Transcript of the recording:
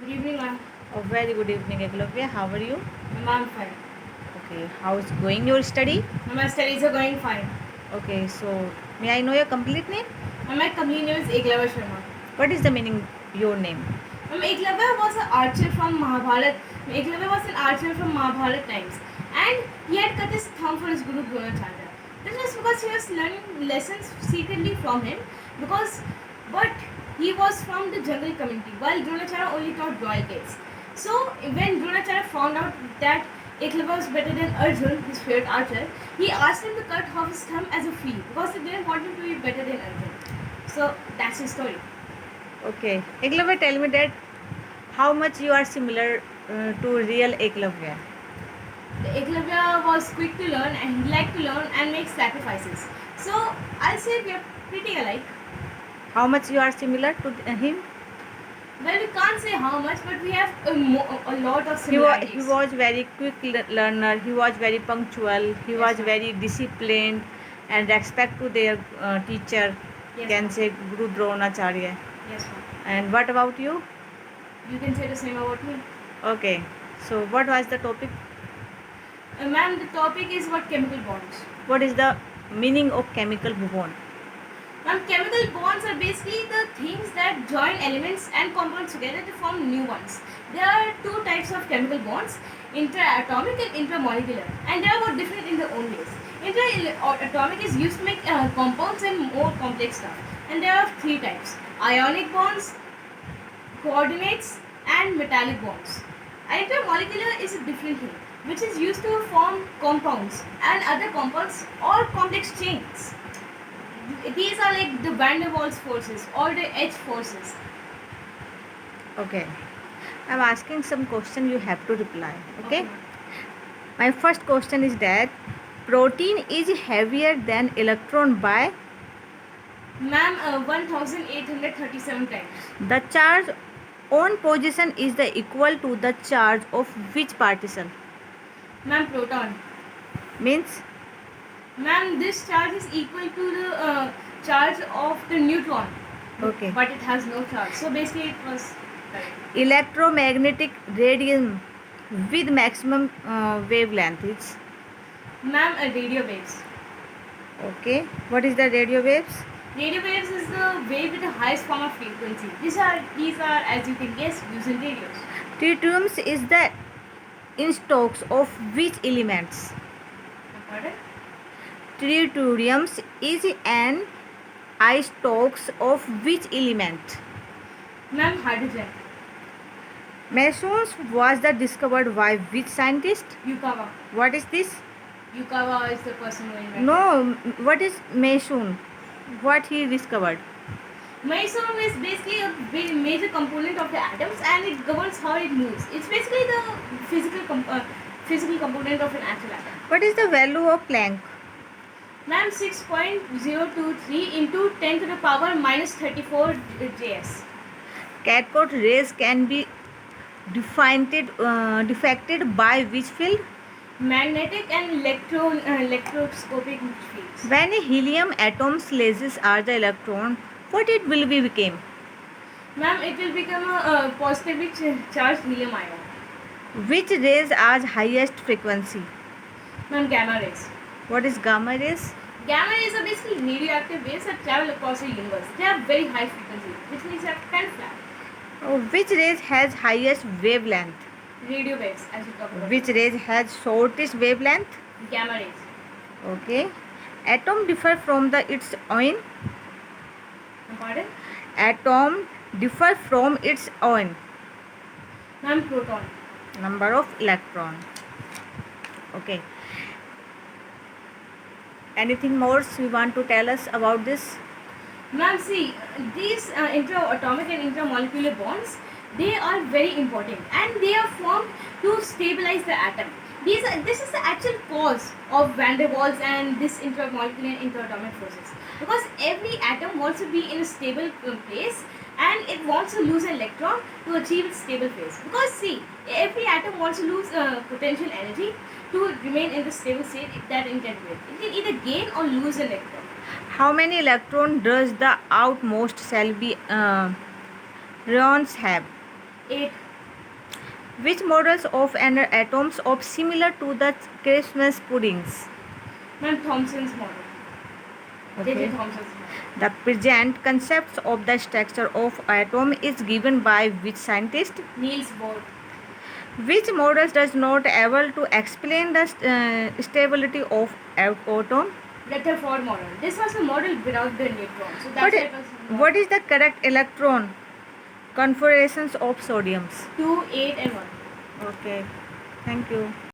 Good evening, ma'am. A very good evening, Eklavya. How are you? I'm fine. Okay, how is going your study? My studies are going fine. Okay, so may I know your complete name? My complete name is Eklavya Sharma. What is the meaning your name? Eklavya was an archer from Mahabharat. Eklavya was an archer from Mahabharat times, and he had cut his thumb for his Guru Dronacharya. This was because he was learning lessons secretly from him. But he was from the jungle community, while Dronacharya only taught royal kids. So when Dronacharya found out that Eklavya was better than Arjun, his favorite archer, he asked him to cut off his thumb as a fee because he didn't want him to be better than Arjun. So that's his story. Okay, Eklavya, tell me that how much you are similar to real Eklavya. The Eklavya was quick to learn and he liked to learn and make sacrifices. So I'll say we are pretty alike. How much you are similar to him? Well, we can't say how much, but we have a lot of He similarities. was very quick learner. He was very punctual. He Yes, was ma'am. very disciplined and respect to their teacher. Yes, Can ma'am. say Guru Dronacharya. Yes, ma'am. And what about you? You can say the same about me. Okay, so what was the topic? Ma'am, the topic is what chemical bonds. What is the meaning of chemical bond? Ma'am, chemical bonds are basically the things that join elements and compounds together to form new ones. There are two types of chemical bonds, interatomic and intermolecular, and they are both different in their own ways. Interatomic is used to make compounds and more complex stuff, and there are three types: ionic bonds, coordinates, and metallic bonds. Intermolecular is a different thing, which is used to form compounds and other compounds or complex chains. These are like the van der Waals forces or the H forces. Okay, I'm asking some question. You have to reply. Okay. My first question is that protein is heavier than electron by Ma'am, 1837 times. the charge on position is the equal to the charge of which particle? Ma'am, proton. Means Ma'am, this charge is equal to the charge of the neutron. okay. But it has no charge. So basically, it was correct. Electromagnetic radiation with maximum wavelength is Ma'am, radio waves. okay. What is the radio waves? Radio waves is the wave with the highest form of frequency. These are, as you can guess, used in radios. Tritiums is the isotopes of which elements? Pardon? Tritiums is an isotopes of which element? Ma'am, hydrogen. Mesons was the discovered by which scientist? Yukawa. What is this? Yukawa is the person who invented. No, what is meson? What he discovered? Meson is basically a major component of the atoms and it governs how it moves. It's basically the physical component of an actual atom. What is the value of Planck? Ma'am, 6.023 into 10 to the power minus 34 Js. Cathode rays can be defected by which field? Magnetic and electroscopic fields. When helium atoms lasers are the electron, what it will be become? Ma'am, it will become a positively charged helium ion. Which rays has highest frequency? Ma'am, gamma rays. What is gamma rays? Gamma rays are basically radioactive waves that travel across the universe. They have very high frequency, which means they are kind of flat. Which rays has highest wavelength? Radio waves, as you talked about. Which rays has shortest wavelength? Gamma rays. Okay. Atom differ from its ion. Pardon? Atom differ from its ion. Ma'am, proton. Number of electron. Okay. Anything more you want to tell us about this? Ma'am, see, these intra-atomic and intramolecular bonds, they are very important and they are formed to stabilize the atom. This is the actual cause of van der Waals and this intramolecular and interatomic forces. Because every atom wants to be in a stable place and it wants to lose an electron to achieve its stable phase. Because see, every atom wants to lose potential energy to remain in the stable state that it can with. It can either gain or lose an electron. How many electrons does the outmost cell be ions have? 8. Which models of an atoms are similar to the Christmas puddings? Ma'am, Thomson's model. Okay. J.J. Thomson's model. The present concept of the structure of atom is given by which scientist? Niels Bohr. Which model does not able to explain the stability of atom? Rutherford model. This was a model without the neutron. So that's why it was What is the correct electron configurations of sodiums? 2, 8 and 1. Okay, thank you.